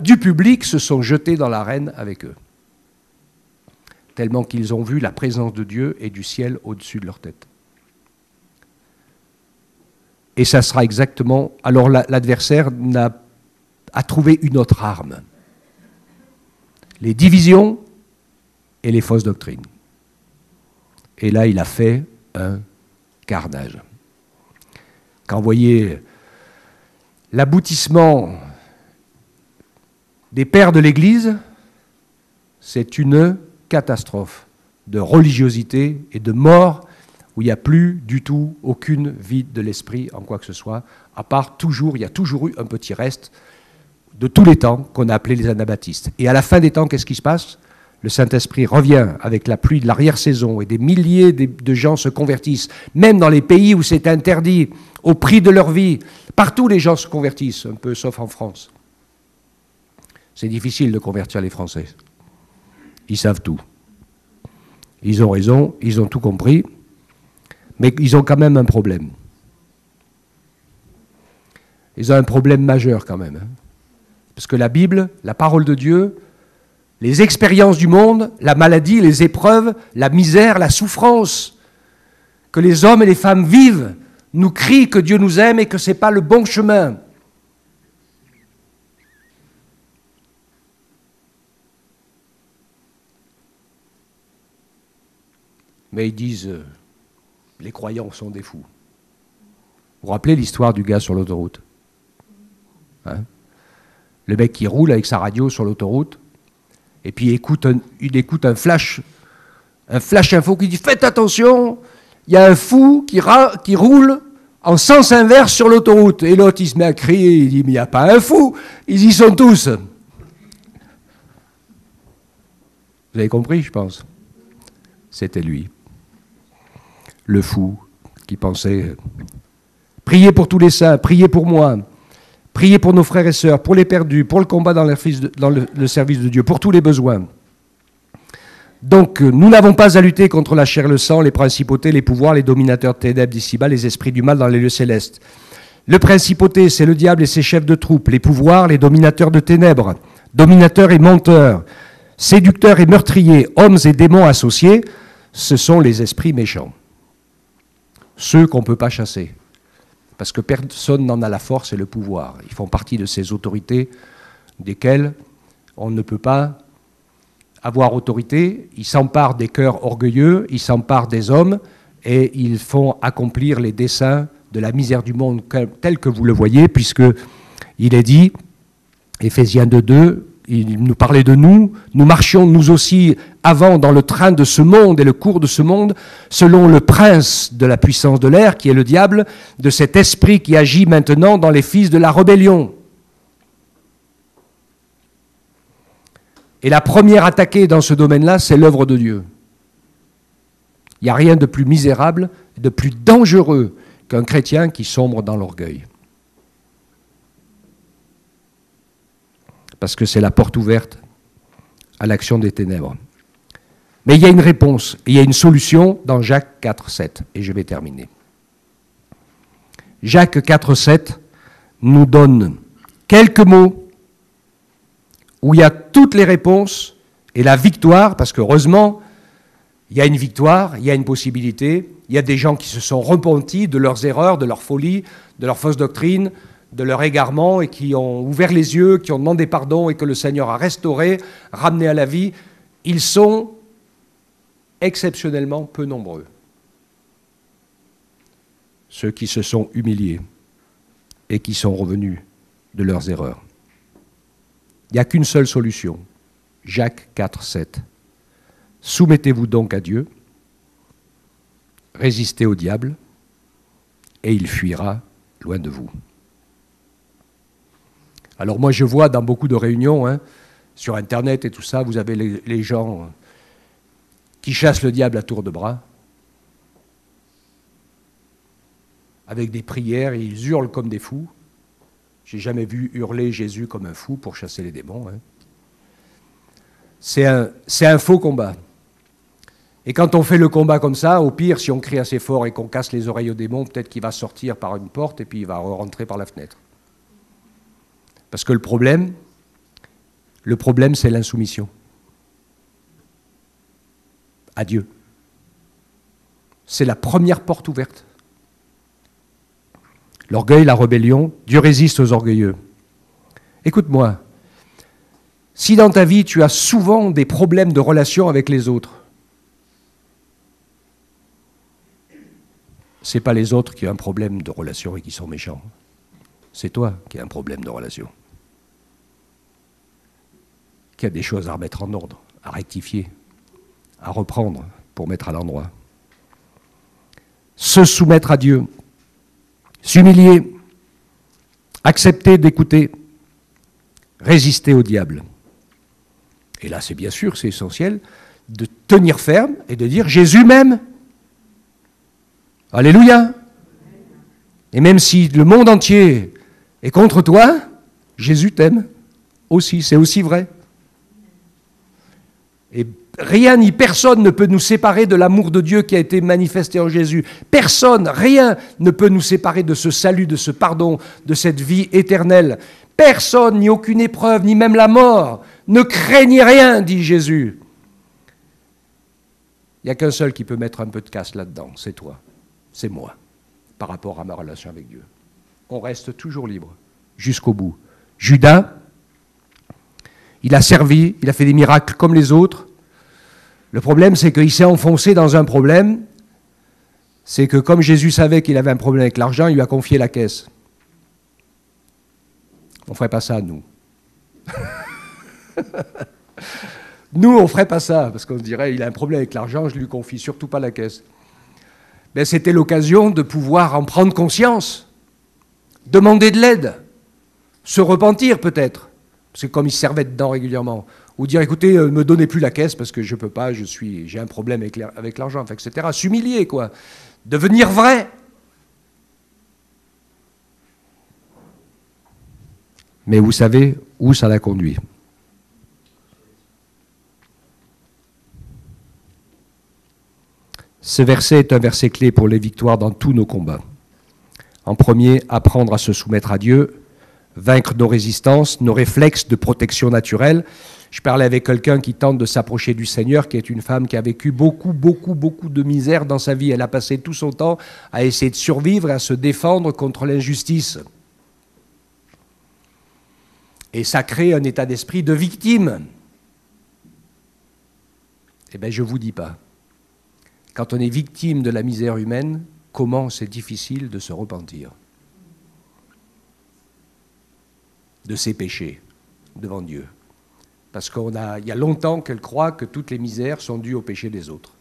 du public se sont jetés dans l'arène avec eux. Tellement qu'ils ont vu la présence de Dieu et du ciel au-dessus de leur tête. Et ça sera exactement... Alors l'adversaire a trouvé une autre arme. Les divisions et les fausses doctrines. Et là, il a fait un carnage. Quand vous voyez l'aboutissement des pères de l'Église, c'est une catastrophe de religiosité et de mort où il n'y a plus du tout aucune vie de l'esprit en quoi que ce soit, à part il y a toujours eu un petit reste de tous les temps qu'on a appelé les anabaptistes. Et à la fin des temps, qu'est-ce qui se passe? Le Saint-Esprit revient avec la pluie de l'arrière-saison et des milliers de gens se convertissent, même dans les pays où c'est interdit, au prix de leur vie. Partout, les gens se convertissent, un peu sauf en France. C'est difficile de convertir les Français. Ils savent tout. Ils ont raison, ils ont tout compris, mais ils ont quand même un problème. Ils ont un problème majeur quand même. Parce que la Bible, la parole de Dieu, les expériences du monde, la maladie, les épreuves, la misère, la souffrance que les hommes et les femmes vivent, nous crient que Dieu nous aime et que ce n'est pas le bon chemin. Mais ils disent, les croyants sont des fous. Vous vous rappelez l'histoire du gars sur l'autoroute, hein? Le mec qui roule avec sa radio sur l'autoroute, et puis il écoute un flash info qui dit « Faites attention, il y a un fou qui roule en sens inverse sur l'autoroute. » Et l'autre, il se met à crier, il dit « Mais il n'y a pas un fou, ils y sont tous. » Vous avez compris, je pense. C'était lui, le fou, qui pensait « Priez pour tous les saints, priez pour moi. » Priez pour nos frères et sœurs, pour les perdus, pour le combat dans le service de Dieu, pour tous les besoins. Donc, nous n'avons pas à lutter contre la chair et le sang, les principautés, les pouvoirs, les dominateurs de ténèbres d'ici-bas, les esprits du mal dans les lieux célestes. Le principauté, c'est le diable et ses chefs de troupes. Les pouvoirs, les dominateurs de ténèbres, dominateurs et menteurs, séducteurs et meurtriers, hommes et démons associés, ce sont les esprits méchants. Ceux qu'on ne peut pas chasser. Parce que personne n'en a la force et le pouvoir. Ils font partie de ces autorités desquelles on ne peut pas avoir autorité. Ils s'emparent des cœurs orgueilleux, ils s'emparent des hommes et ils font accomplir les desseins de la misère du monde tel que vous le voyez, puisque il est dit, Éphésiens 2:2, il nous parlait de nous, nous marchions nous aussi avant dans le train de ce monde et le cours de ce monde, selon le prince de la puissance de l'air, qui est le diable, de cet esprit qui agit maintenant dans les fils de la rébellion. Et la première attaquée dans ce domaine-là, c'est l'œuvre de Dieu. Il n'y a rien de plus misérable, de plus dangereux qu'un chrétien qui sombre dans l'orgueil. Parce que c'est la porte ouverte à l'action des ténèbres. Mais il y a une réponse, il y a une solution dans Jacques 4:7, et je vais terminer. Jacques 4:7 nous donne quelques mots où il y a toutes les réponses et la victoire, parce qu'heureusement, il y a une victoire, il y a une possibilité, il y a des gens qui se sont repentis de leurs erreurs, de leur folie, de leur fausse doctrine, de leur égarement et qui ont ouvert les yeux, qui ont demandé pardon et que le Seigneur a restauré, ramené à la vie. Ils sont exceptionnellement peu nombreux. Ceux qui se sont humiliés et qui sont revenus de leurs erreurs. Il n'y a qu'une seule solution. Jacques 4:7. Soumettez-vous donc à Dieu, résistez au diable, et il fuira loin de vous. Alors moi je vois dans beaucoup de réunions, sur Internet et tout ça, vous avez les gens qui chassent le diable à tour de bras, avec des prières, et ils hurlent comme des fous. J'ai jamais vu hurler Jésus comme un fou pour chasser les démons. C'est un faux combat. Et quand on fait le combat comme ça, au pire, si on crie assez fort et qu'on casse les oreilles au démon, peut-être qu'il va sortir par une porte et puis il va rentrer par la fenêtre. Parce que le problème, c'est l'insoumission à Dieu. C'est la première porte ouverte. L'orgueil, la rébellion, Dieu résiste aux orgueilleux. Écoute-moi, si dans ta vie tu as souvent des problèmes de relation avec les autres, ce n'est pas les autres qui ont un problème de relation et qui sont méchants. C'est toi qui as un problème de relation. Qui a des choses à remettre en ordre, à rectifier, à reprendre pour mettre à l'endroit. Se soumettre à Dieu, s'humilier, accepter d'écouter, résister au diable. Et là, c'est bien sûr, c'est essentiel, de tenir ferme et de dire « Jésus m'aime ». Alléluia. Et même si le monde entier est contre toi, Jésus t'aime aussi, c'est aussi vrai. Et rien ni personne ne peut nous séparer de l'amour de Dieu qui a été manifesté en Jésus. Personne, rien ne peut nous séparer de ce salut, de ce pardon, de cette vie éternelle. Personne, ni aucune épreuve, ni même la mort, Ne craignez rien, dit Jésus. Il n'y a qu'un seul qui peut mettre un peu de casse là-dedans, c'est toi, c'est moi, par rapport à ma relation avec Dieu. On reste toujours libre, jusqu'au bout. Judas, il a servi, il a fait des miracles comme les autres. Le problème, c'est qu'il s'est enfoncé dans un problème. C'est que comme Jésus savait qu'il avait un problème avec l'argent, il lui a confié la caisse. On ne ferait pas ça, nous. Nous, on ne ferait pas ça, parce qu'on se dirait, il a un problème avec l'argent, je ne lui confie surtout pas la caisse. Mais c'était l'occasion de pouvoir en prendre conscience, demander de l'aide, se repentir peut-être, parce que comme il se servait dedans régulièrement, ou dire, écoutez, ne me donnez plus la caisse parce que je ne peux pas, j'ai un problème avec l'argent, etc. S'humilier, quoi. Devenir vrai. Mais vous savez où ça l'a conduit. Ce verset est un verset clé pour les victoires dans tous nos combats. En premier, apprendre à se soumettre à Dieu, vaincre nos résistances, nos réflexes de protection naturelle. Je parlais avec quelqu'un qui tente de s'approcher du Seigneur, qui est une femme qui a vécu beaucoup de misère dans sa vie. Elle a passé tout son temps à essayer de survivre et à se défendre contre l'injustice. Et ça crée un état d'esprit de victime. Eh bien, je ne vous dis pas. Quand on est victime de la misère humaine, comment c'est difficile de se repentir de ses péchés devant Dieu. Parce qu'il y a longtemps qu'elle croit que toutes les misères sont dues au péché des autres.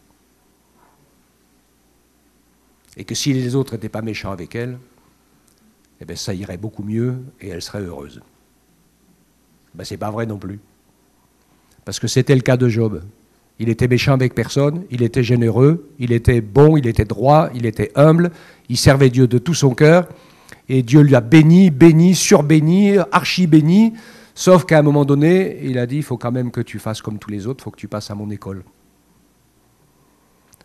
Et que si les autres n'étaient pas méchants avec elle, eh bien ça irait beaucoup mieux et elle serait heureuse. Ben, c'est pas vrai non plus. Parce que c'était le cas de Job. Il était méchant avec personne, il était généreux, il était bon, il était droit, il était humble, il servait Dieu de tout son cœur, et Dieu lui a béni, surbéni, archi-béni, sauf qu'à un moment donné, il a dit, il faut quand même que tu fasses comme tous les autres, il faut que tu passes à mon école.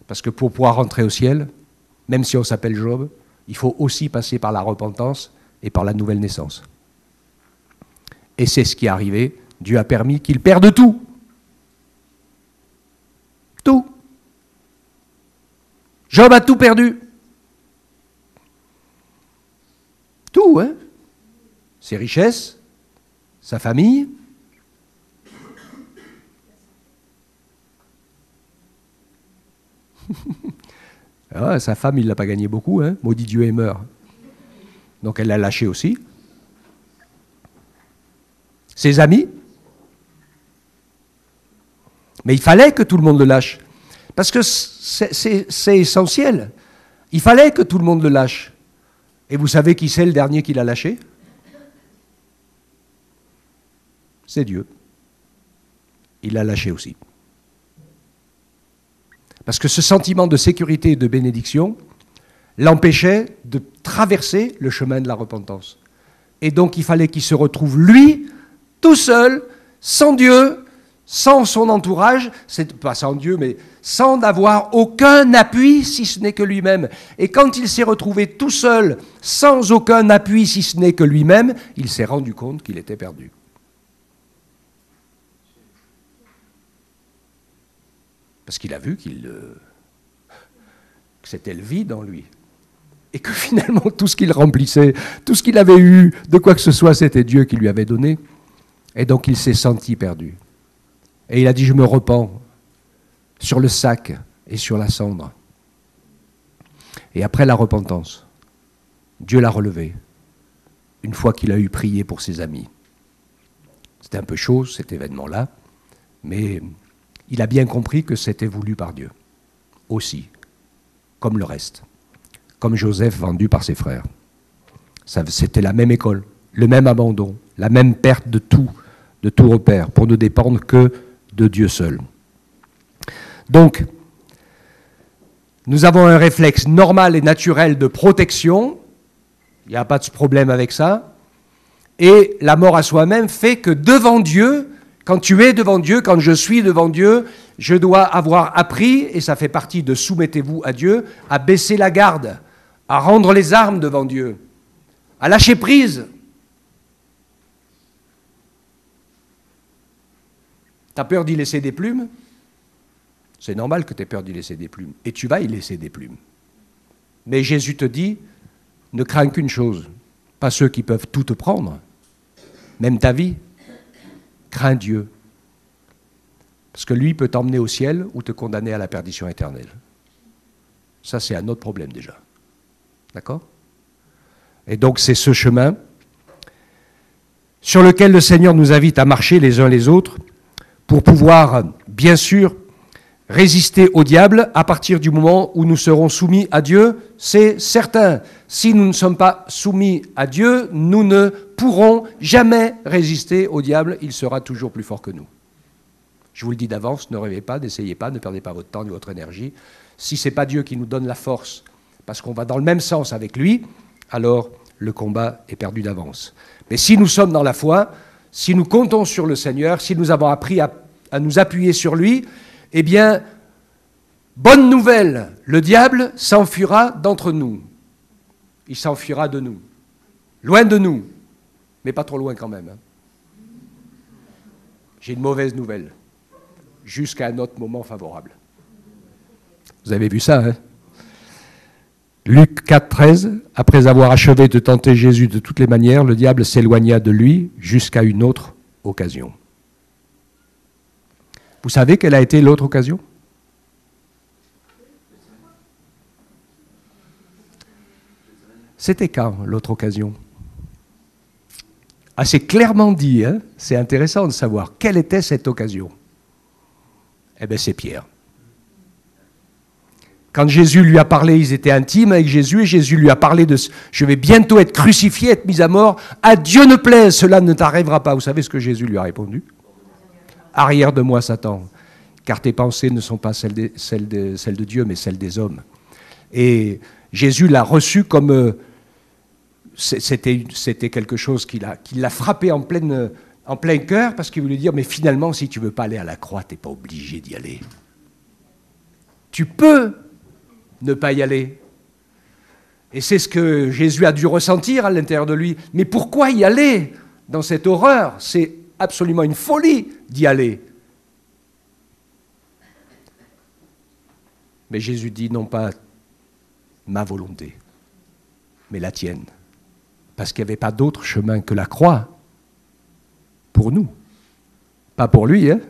Parce que pour pouvoir rentrer au ciel, même si on s'appelle Job, il faut aussi passer par la repentance et par la nouvelle naissance. Et c'est ce qui est arrivé, Dieu a permis qu'il perde tout. Tout. Job a tout perdu. Tout, hein. Ses richesses, sa famille. Ah, sa femme, il ne l'a pas gagné beaucoup, hein. Maudit Dieu et meurt. Donc elle l'a lâché aussi. Ses amis. Mais il fallait que tout le monde le lâche. Parce que c'est essentiel. Il fallait que tout le monde le lâche. Et vous savez qui c'est le dernier qui l'a lâché? C'est Dieu. Il l'a lâché aussi. Parce que ce sentiment de sécurité et de bénédiction l'empêchait de traverser le chemin de la repentance. Et donc il fallait qu'il se retrouve, lui, tout seul, sans Dieu, sans son entourage, pas sans Dieu, mais sans n'avoir aucun appui si ce n'est que lui-même. Et quand il s'est retrouvé tout seul, sans aucun appui si ce n'est que lui-même, il s'est rendu compte qu'il était perdu. Parce qu'il a vu que c'était le vide en lui. Et que finalement, tout ce qu'il remplissait, tout ce qu'il avait eu, de quoi que ce soit, c'était Dieu qui lui avait donné. Et donc il s'est senti perdu. Et il a dit, je me repens sur le sac et sur la cendre. Et après la repentance, Dieu l'a relevé, une fois qu'il a eu prié pour ses amis. C'était un peu chaud, cet événement-là, mais il a bien compris que c'était voulu par Dieu, aussi, comme le reste, comme Joseph vendu par ses frères. C'était la même école, le même abandon, la même perte de tout repère, pour ne dépendre que de Dieu seul. Donc, nous avons un réflexe normal et naturel de protection, il n'y a pas de problème avec ça, et la mort à soi-même fait que devant Dieu, quand tu es devant Dieu, quand je suis devant Dieu, je dois avoir appris, et ça fait partie de soumettez-vous à Dieu, à baisser la garde, à rendre les armes devant Dieu, à lâcher prise. Tu as peur d'y laisser des plumes? C'est normal que tu aies peur d'y laisser des plumes. Et tu vas y laisser des plumes. Mais Jésus te dit, ne crains qu'une chose, pas ceux qui peuvent tout te prendre, même ta vie. Crains Dieu. Parce que lui peut t'emmener au ciel ou te condamner à la perdition éternelle. Ça, c'est un autre problème déjà. D'accord? Et donc, c'est ce chemin sur lequel le Seigneur nous invite à marcher les uns les autres pour pouvoir, bien sûr, résister au diable à partir du moment où nous serons soumis à Dieu, c'est certain. Si nous ne sommes pas soumis à Dieu, nous ne pourrons jamais résister au diable, il sera toujours plus fort que nous. Je vous le dis d'avance, ne rêvez pas, n'essayez pas, ne perdez pas votre temps ni votre énergie. Si ce n'est pas Dieu qui nous donne la force, parce qu'on va dans le même sens avec lui, alors le combat est perdu d'avance. Mais si nous sommes dans la foi, si nous comptons sur le Seigneur, si nous avons appris à nous appuyer sur lui, eh bien, bonne nouvelle, le diable s'enfuira d'entre nous. Il s'enfuira de nous. Loin de nous, mais pas trop loin quand même. Hein. J'ai une mauvaise nouvelle, jusqu'à un autre moment favorable. Vous avez vu ça, hein? Luc 4, 13, après avoir achevé de tenter Jésus de toutes les manières, le diable s'éloigna de lui jusqu'à une autre occasion. Vous savez quelle a été l'autre occasion? C'était quand, l'autre occasion? Assez clairement dit, hein? C'est intéressant de savoir quelle était cette occasion. Eh bien, c'est Pierre. Quand Jésus lui a parlé, ils étaient intimes avec Jésus, et Jésus lui a parlé de « Je vais bientôt être crucifié, être mis à mort. À Dieu ne plaise, cela ne t'arrivera pas. » Vous savez ce que Jésus lui a répondu? « Arrière de moi, Satan, car tes pensées ne sont pas celles de Dieu, mais celles des hommes. » Et Jésus l'a reçu comme... C'était quelque chose qui l'a frappé en plein cœur, parce qu'il voulait dire « Mais finalement, si tu ne veux pas aller à la croix, tu n'es pas obligé d'y aller. Tu peux ne pas y aller. » Et c'est ce que Jésus a dû ressentir à l'intérieur de lui. Mais pourquoi y aller dans cette horreur? C'est absolument une folie d'y aller. Mais Jésus dit non pas ma volonté, mais la tienne. Parce qu'il n'y avait pas d'autre chemin que la croix pour nous. Pas pour lui, hein?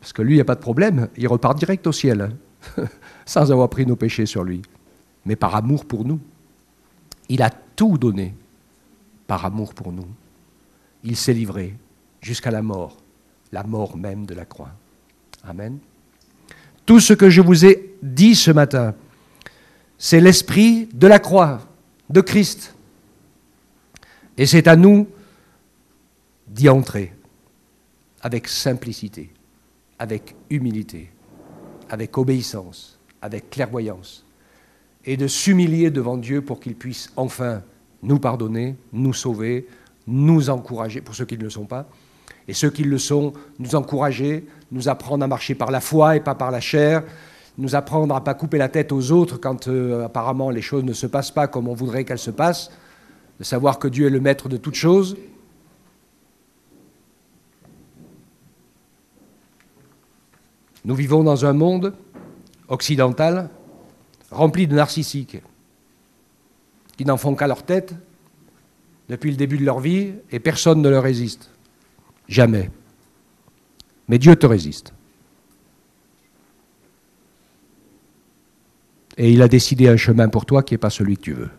Parce que lui, il n'y a pas de problème, il repart direct au ciel, hein, sans avoir pris nos péchés sur lui. Mais par amour pour nous. Il a tout donné par amour pour nous. Il s'est livré jusqu'à la mort même de la croix. Amen. Tout ce que je vous ai dit ce matin, c'est l'esprit de la croix, de Christ. Et c'est à nous d'y entrer avec simplicité, avec humilité, avec obéissance, avec clairvoyance, et de s'humilier devant Dieu pour qu'il puisse enfin nous pardonner, nous sauver, nous encourager, pour ceux qui ne le sont pas, et ceux qui le sont, nous encourager, nous apprendre à marcher par la foi et pas par la chair, nous apprendre à ne pas couper la tête aux autres quand apparemment les choses ne se passent pas comme on voudrait qu'elles se passent, de savoir que Dieu est le maître de toutes choses. Nous vivons dans un monde occidental rempli de narcissiques qui n'en font qu'à leur tête depuis le début de leur vie et personne ne leur résiste. Jamais. Mais Dieu te résiste. Et il a décidé un chemin pour toi qui n'est pas celui que tu veux.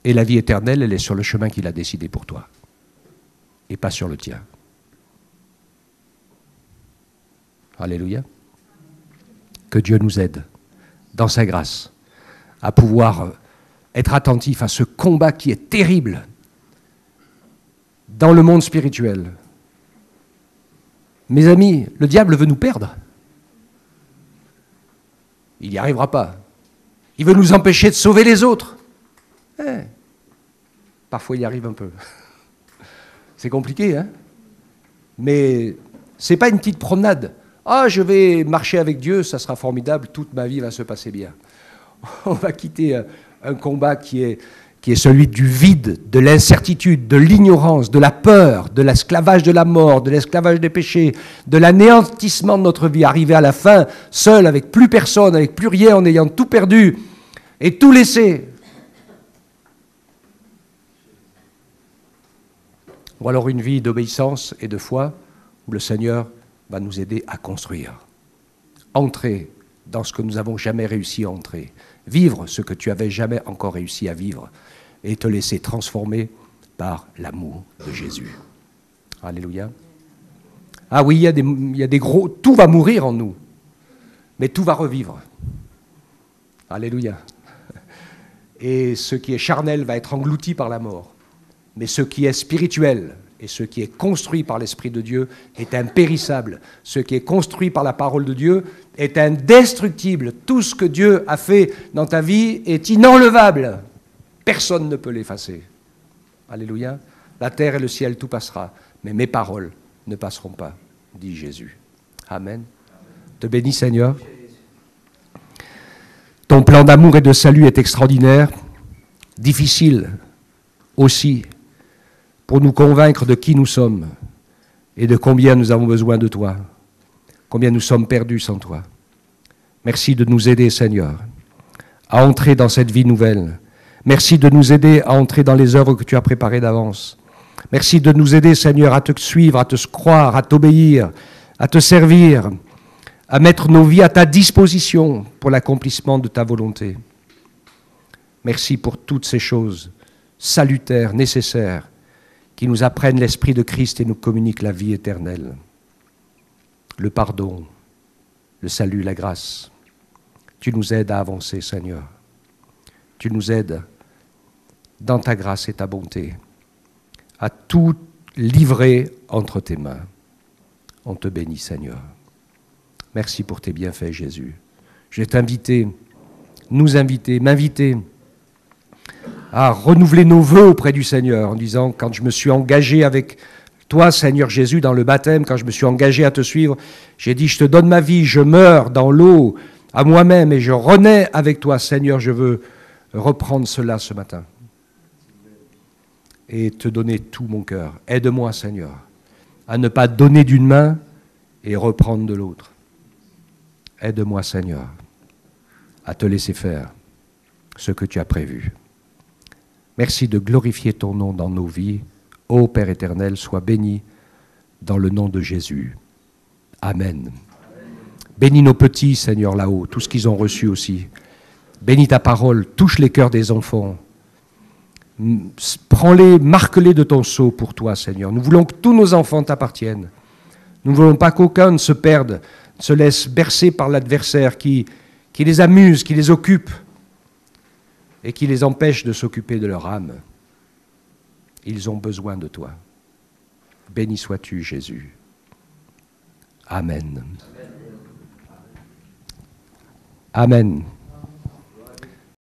Et la vie éternelle, elle est sur le chemin qu'il a décidé pour toi. Et pas sur le tien. Alléluia. Que Dieu nous aide, dans sa grâce, à pouvoir être attentif à ce combat qui est terrible dans le monde spirituel. Mes amis, le diable veut nous perdre. Il n'y arrivera pas. Il veut nous empêcher de sauver les autres. Parfois, il y arrive un peu. C'est compliqué, hein? Mais ce n'est pas une petite promenade. Ah, je vais marcher avec Dieu, ça sera formidable, toute ma vie va se passer bien. On va quitter un combat qui est qui est celui du vide, de l'incertitude, de l'ignorance, de la peur, de l'esclavage de la mort, de l'esclavage des péchés, de l'anéantissement de notre vie, arriver à la fin, seul, avec plus personne, avec plus rien, en ayant tout perdu et tout laissé. Ou alors une vie d'obéissance et de foi où le Seigneur va nous aider à construire. Entrer dans ce que nous n'avons jamais réussi à entrer. Vivre ce que tu n'avais jamais encore réussi à vivre. Et te laisser transformer par l'amour de Jésus. Alléluia. Ah oui, il y a des gros... Tout va mourir en nous, mais tout va revivre. Alléluia. Et ce qui est charnel va être englouti par la mort. Mais ce qui est spirituel et ce qui est construit par l'Esprit de Dieu est impérissable. Ce qui est construit par la parole de Dieu est indestructible. Tout ce que Dieu a fait dans ta vie est inenlevable. Personne ne peut l'effacer. Alléluia. La terre et le ciel, tout passera. Mais mes paroles ne passeront pas, dit Jésus. Amen. Te bénis, Seigneur. Ton plan d'amour et de salut est extraordinaire, difficile aussi, pour nous convaincre de qui nous sommes et de combien nous avons besoin de toi, combien nous sommes perdus sans toi. Merci de nous aider, Seigneur, à entrer dans cette vie nouvelle. Merci de nous aider à entrer dans les œuvres que tu as préparées d'avance. Merci de nous aider, Seigneur, à te suivre, à te croire, à t'obéir, à te servir, à mettre nos vies à ta disposition pour l'accomplissement de ta volonté. Merci pour toutes ces choses salutaires, nécessaires, qui nous apprennent l'Esprit de Christ et nous communiquent la vie éternelle, le pardon, le salut, la grâce. Tu nous aides à avancer, Seigneur. Tu nous aides dans ta grâce et ta bonté à tout livrer entre tes mains. On te bénit, Seigneur. Merci pour tes bienfaits, Jésus. Je vais t'inviter, nous inviter, m'inviter à renouveler nos vœux auprès du Seigneur en disant, quand je me suis engagé avec toi, Seigneur Jésus, dans le baptême, quand je me suis engagé à te suivre, j'ai dit, je te donne ma vie, je meurs dans l'eau à moi-même et je renais avec toi, Seigneur, je veux reprendre cela ce matin et te donner tout mon cœur. Aide-moi, Seigneur, à ne pas donner d'une main et reprendre de l'autre. Aide-moi, Seigneur, à te laisser faire ce que tu as prévu. Merci de glorifier ton nom dans nos vies. Ô Père éternel, sois béni dans le nom de Jésus. Amen. Bénis nos petits, Seigneur, là-haut, tout ce qu'ils ont reçu aussi. Bénis ta parole, touche les cœurs des enfants. Prends-les, marque-les de ton sceau pour toi, Seigneur. Nous voulons que tous nos enfants t'appartiennent. Nous ne voulons pas qu'aucun ne se perde, se laisse bercer par l'adversaire qui les amuse, qui les occupe et qui les empêche de s'occuper de leur âme. Ils ont besoin de toi. Béni sois-tu, Jésus. Amen. Amen.